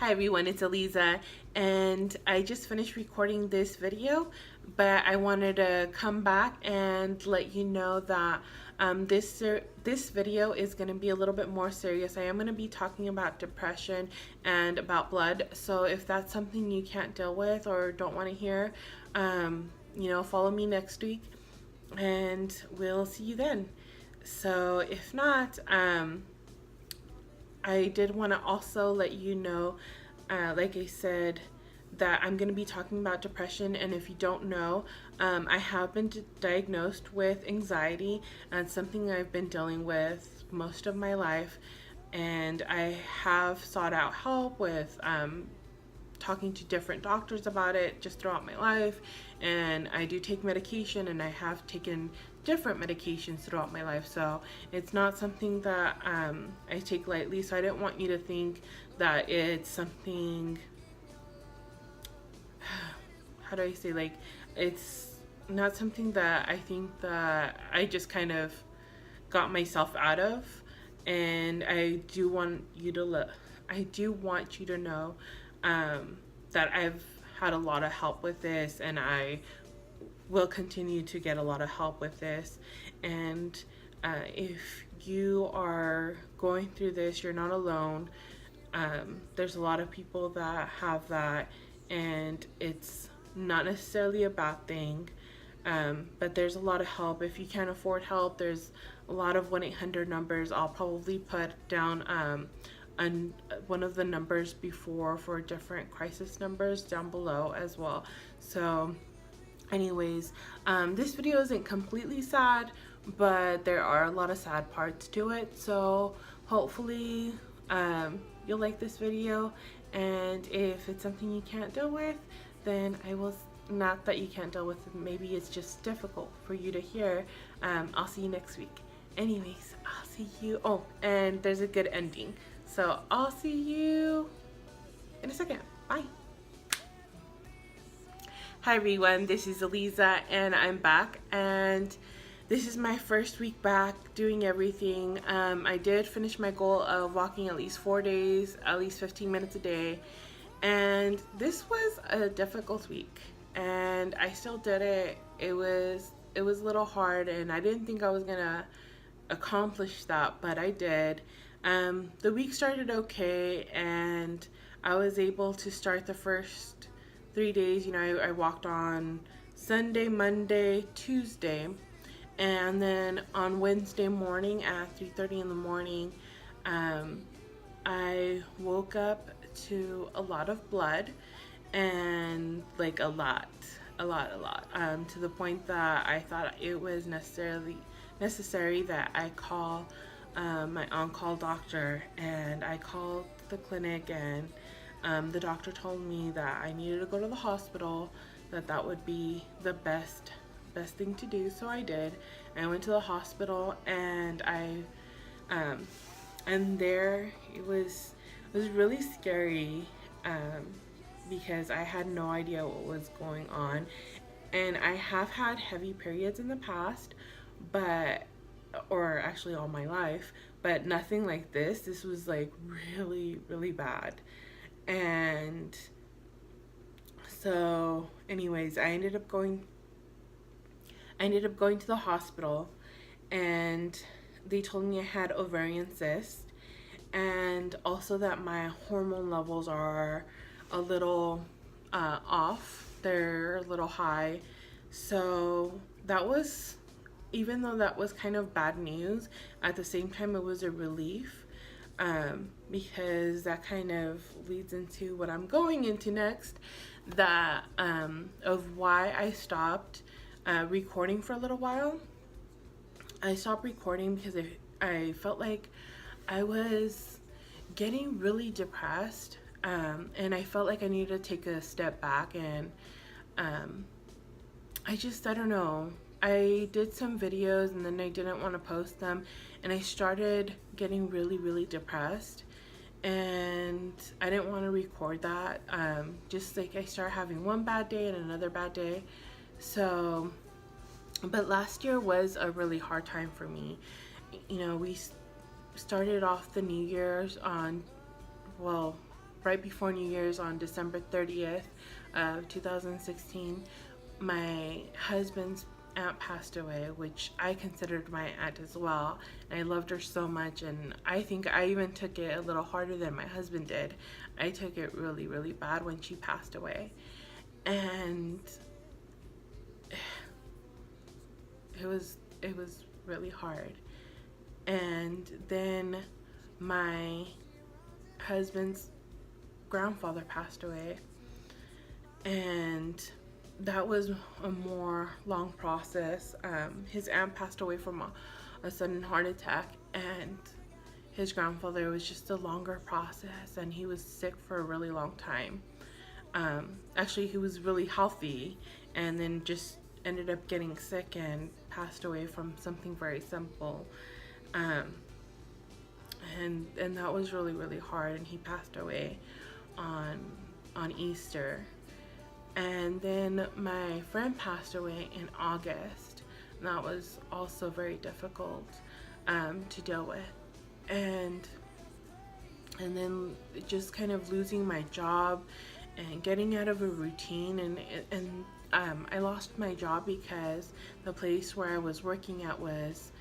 Hi everyone, it's Eliza, and I just finished recording this video, but I wanted to come back and let you know that this video is going to be a little bit more serious. I am going to be talking about depression and about blood, so if that's something you can't deal with or don't want to hear, follow me next week, and we'll see you then. So if not, I did want to also let you know, like I said, that I'm going to be talking about depression. And if you don't know, I have been diagnosed with anxiety, and it's something I've been dealing with most of my life. And I have sought out help with talking to different doctors about it just throughout my life, and I do take medication, and I have taken different medications throughout my life, so it's not something that I take lightly. So I didn't want you to think that it's something, how do I say, like, it's not something that I think that I just kind of got myself out of. And I do want you to know that I've had a lot of help with this, and I will continue to get a lot of help with this. And if you are going through this, you're not alone. There's a lot of people that have that, and it's not necessarily a bad thing. But there's a lot of help. If you can't afford help, there's a lot of 1-800 numbers. I'll probably put down one of the numbers before for different crisis numbers down below as well. So anyways, this video isn't completely sad, but there are a lot of sad parts to it. So hopefully you'll like this video, and if it's something you can't deal with, then I will, not that you can't deal with it, maybe it's just difficult for you to hear, I'll see you next week. Anyways, I'll see you, oh, and there's a good ending, so I'll see you in a second. Bye. Hi everyone, this is Eliza, and I'm back, and this is my first week back doing everything. I did finish my goal of walking at least 4 days, at least 15 minutes a day, and this was a difficult week, and I still did it. It was a little hard, and I didn't think I was gonna accomplish that, but I did. The week started okay, and I was able to start the first 3 days. I walked on Sunday, Monday, Tuesday, and then on Wednesday morning at 3:30 in the morning, I woke up to a lot of blood, and like a lot, to the point that I thought it was necessary that I call my on-call doctor. And I called the clinic, and the doctor told me that I needed to go to the hospital, that would be the best thing to do. So I did. I went to the hospital, and and there it was really scary, because I had no idea what was going on. And I have had heavy periods in the past, or actually all my life, but nothing like this. This was like really, really bad. And so anyways, I ended up going to the hospital, and they told me I had ovarian cyst, and also that my hormone levels are a little off. They're a little high. So that was, even though that was kind of bad news, at the same time it was a relief, because that kind of leads into what I'm going into next, that of why I stopped recording for a little while. I stopped recording because I felt like I was getting really depressed, and I felt like I needed to take a step back. And I don't know, I did some videos, and then I didn't want to post them, and I started getting really, really depressed, and I didn't want to record that. Just like I started having one bad day and another bad day. So, but last year was a really hard time for me. We started off the New Year's on, well, right before New Year's on December 30th of 2016, my husband's aunt passed away, which I considered my aunt as well. And I loved her so much, and I think I even took it a little harder than my husband did. I took it really, really bad when she passed away. And it was really hard. And then my husband's grandfather passed away, and that was a more long process. His aunt passed away from a sudden heart attack, and his grandfather was just a longer process, and he was sick for a really long time. Actually, he was really healthy, and then just ended up getting sick and passed away from something very simple. And that was really, really hard, and he passed away on Easter. And then my friend passed away in August, and that was also very difficult to deal with. And then just kind of losing my job and getting out of a routine, and I lost my job because the place where I was working at was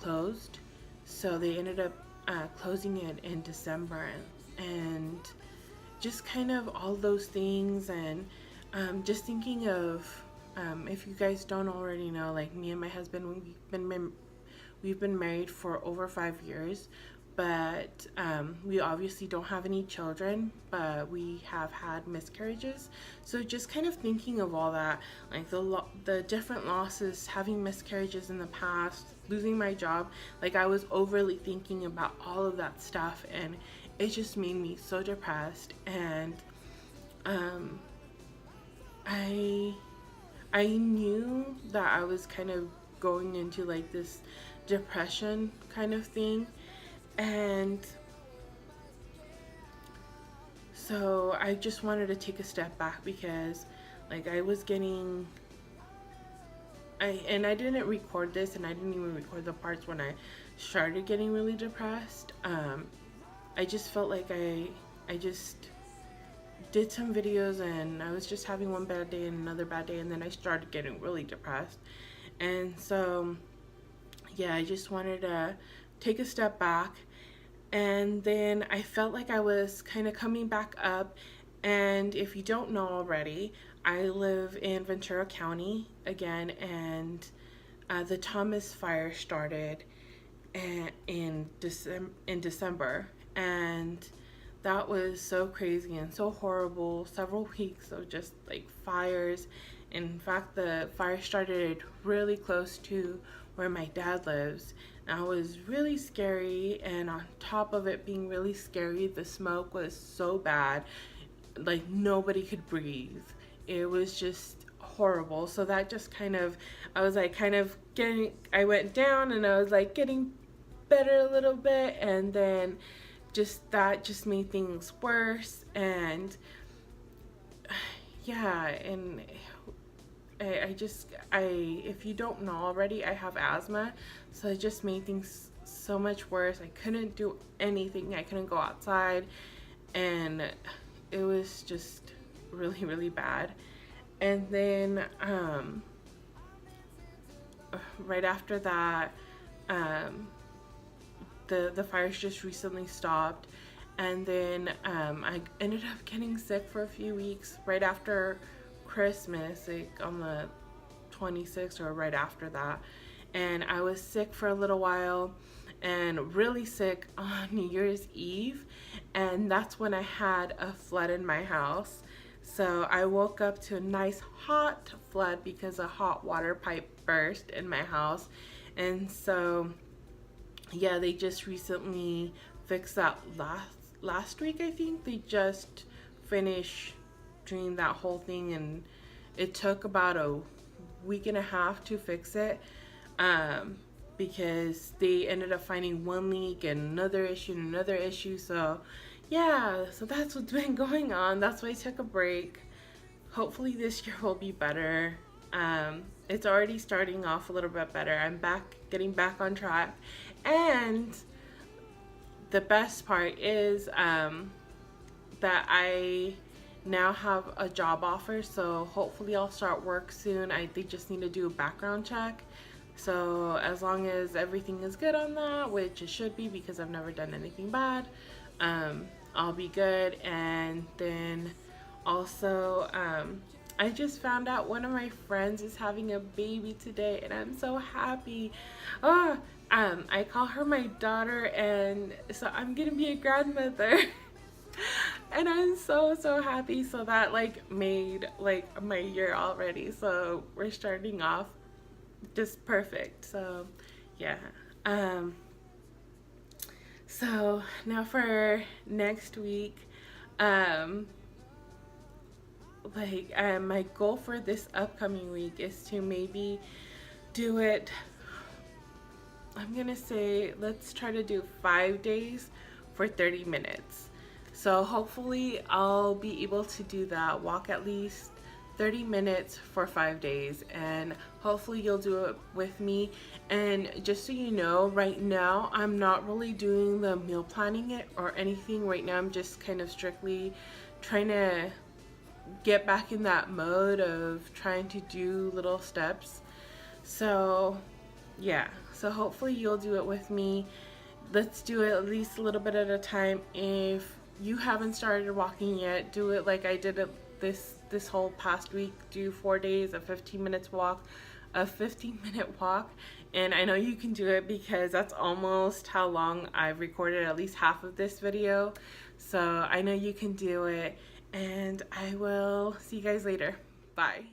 closed. So they ended up closing it in December, and just kind of all those things. And just thinking of, if you guys don't already know, like me and my husband, we've been married for over 5 years, but we obviously don't have any children, but we have had miscarriages. So just kind of thinking of all that, like the different losses, having miscarriages in the past, losing my job, like I was overly thinking about all of that stuff, and it just made me so depressed. And I knew that I was kind of going into like this depression kind of thing. And so I just wanted to take a step back, because like I was getting, and I didn't record this, and I didn't even record the parts when I started getting really depressed. I just felt like I just did some videos, and I was just having one bad day and another bad day, and then I started getting really depressed. And so yeah, I just wanted to take a step back. And then I felt like I was kind of coming back up. And if you don't know already, I live in Ventura County again, and the Thomas fire started in December, and that was so crazy and so horrible. Several weeks of just like fires. In fact, the fire started really close to where my dad lives. And it was really scary, and on top of it being really scary, the smoke was so bad, like nobody could breathe. It was just horrible. So that just kind of, I was like kind of getting, I went down, and I was like getting better a little bit, and then that just made things worse. And yeah, and if you don't know already, I have asthma, so it just made things so much worse. I couldn't do anything. I couldn't go outside, and it was just really, really bad. And then right after that, the fires just recently stopped, and then I ended up getting sick for a few weeks right after Christmas, like on the 26th or right after that. And I was sick for a little while, and really sick on New Year's Eve, and that's when I had a flood in my house. So I woke up to a nice hot flood because a hot water pipe burst in my house. And so yeah, they just recently fixed that last week. I think they just finished doing that whole thing, and it took about a week and a half to fix it, because they ended up finding one leak and another issue. So yeah, so that's what's been going on. That's why I took a break. Hopefully this year will be better. It's already starting off a little bit better. I'm getting back on track. And the best part is that I now have a job offer, so hopefully I'll start work soon. They just need to do a background check. So as long as everything is good on that, which it should be because I've never done anything bad, I'll be good. And then also, I just found out one of my friends is having a baby today, and I'm so happy. Oh, I call her my daughter, and so I'm gonna be a grandmother. And I'm so happy. So that like made like my year already. So we're starting off just perfect. So yeah. So now for next week, my goal for this upcoming week is to maybe do it, I'm gonna say let's try to do 5 days for 30 minutes. So hopefully I'll be able to do that, walk at least 30 minutes for 5 days, and hopefully you'll do it with me. And just so you know, right now I'm not really doing the meal planning it or anything. Right now I'm just kind of strictly trying to get back in that mode of trying to do little steps. So yeah, so hopefully you'll do it with me. Let's do it at least a little bit at a time. If you haven't started walking yet, do it like I did it this whole past week. Do 4 days, a 15-minute walk, a 15-minute walk. And I know you can do it because that's almost how long I've recorded at least half of this video. So I know you can do it, and I will see you guys later. Bye.